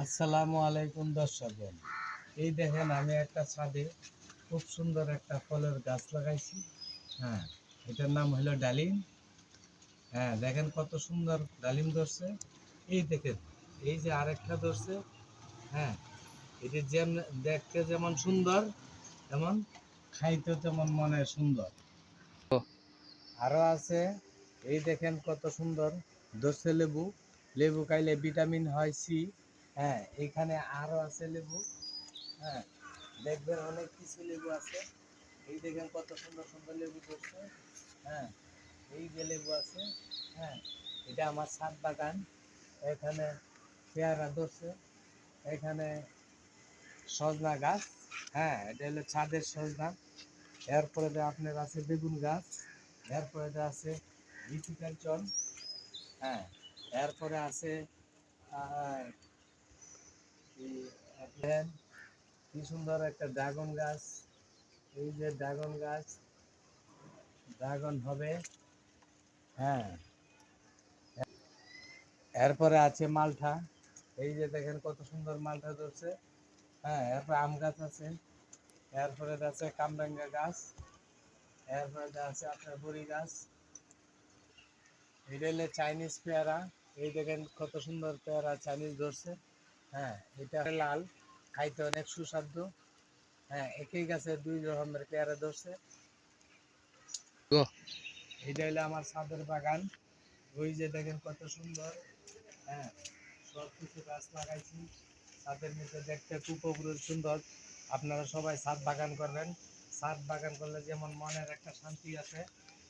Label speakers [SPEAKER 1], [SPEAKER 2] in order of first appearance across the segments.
[SPEAKER 1] আসসালামু আলাইকুম দর্শকগণ। এই দেখেন আমি একটা ছাদে খুব সুন্দর একটা ফলের গাছ লাগাইছি। হ্যাঁ, এটার নাম হলো ডালিম। হ্যাঁ, দেখেন কত সুন্দর ডালিম ধরছে। এই দেখেন, এই যে আরেকটা ধরছে। হ্যাঁ, এটি যেমন দেখতে যেমন সুন্দর, তেমন খাইতে তেমন মনে সুন্দর। আরো আছে, এই দেখেন কত সুন্দর ধরছে লেবু। লেবু খাইলে ভিটামিন হয় সি। হ্যাঁ, এখানে আরো আছে লেবু। হ্যাঁ, দেখবেন অনেক কিছু লেবু আছে। এই দেখেন কত সুন্দর সুন্দর লেবু ধরছে। হ্যাঁ, এই যে লেবু আছে। হ্যাঁ, এটা আমার ছাদ বাগান। এখানে পেয়ারা ধরছে। এখানে সজনা গাছ। হ্যাঁ, এটা হলো ছাদের সজনা। এরপরে আপনার আছে বেগুন গাছ। এরপরে আছে ভিটিকালচন। হ্যাঁ, এরপরে আছে আহ, আপনার কি সুন্দর একটা ড্রাগন গাছ। এই যে ড্রাগন গাছ, ড্রাগন হবে। হ্যাঁ, এরপরে আছে মালটা। এই যে দেখেন কত সুন্দর মালটা ধরছে। হ্যাঁ, এরপরে আম গাছ আছে। এরপরে আছে কামরাঙ্গা গাছ। এরপরে আছে আপনার বড়ি গাছ। এটা হলো চাইনিজ পেয়ারা। এই দেখেন কত সুন্দর পেয়ারা চাইনিজ ধরছে। হ্যাঁ, এটা লাল, খাইতে অনেক সুস্বাদু। হ্যাঁ, একই গাছে দুই রকমের পেয়ারা ধরছে। এটা হলো আমার ছাদের বাগান। ওই যে দেখেন কত সুন্দর। হ্যাঁ, সব কিছু গাছ লাগাইছি ছাদের মধ্যে, দেখতে খুব অপরূপ সুন্দর। আপনারা সবাই ছাদ বাগান করবেন। ছাদ বাগান করলে যেমন মনের একটা শান্তি আছে,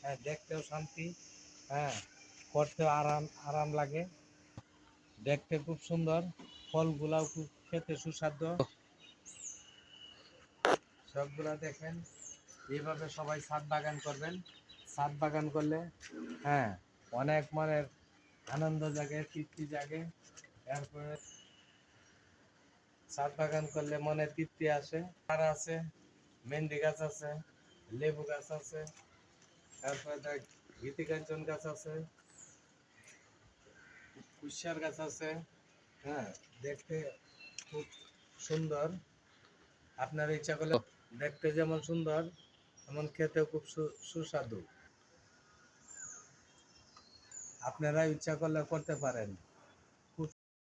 [SPEAKER 1] হ্যাঁ, দেখতেও শান্তি। হ্যাঁ, করতেও আরাম আরাম লাগে। দেখতে খুব সুন্দর, ফলগুলাও খুব খেতে সুস্বাদু। সবগুলা দেখেন, এইভাবে সবাই ছাদ বাগান করবেন। ছাদ বাগান করলে হ্যাঁ, অনেক মনের আনন্দ জাগে, তৃপ্তি জাগে। এরপরে ছাদ বাগান করলে মনে তৃপ্তি আসে। আর আছে মেহেন্দি গাছ আছে, লেবু গাছ আছে, তারপরে দেখ ভিটিকাঞ্চন গাছ আছে, কুশার গাছ আছে। হ্যাঁ, দেখতে খুব সুন্দর। আপনার ইচ্ছা করলে দেখতে যেমন সুন্দর, তেমন খেতেও খুব সুস্বাদু। আপনারা ইচ্ছা করলে করতে পারেন।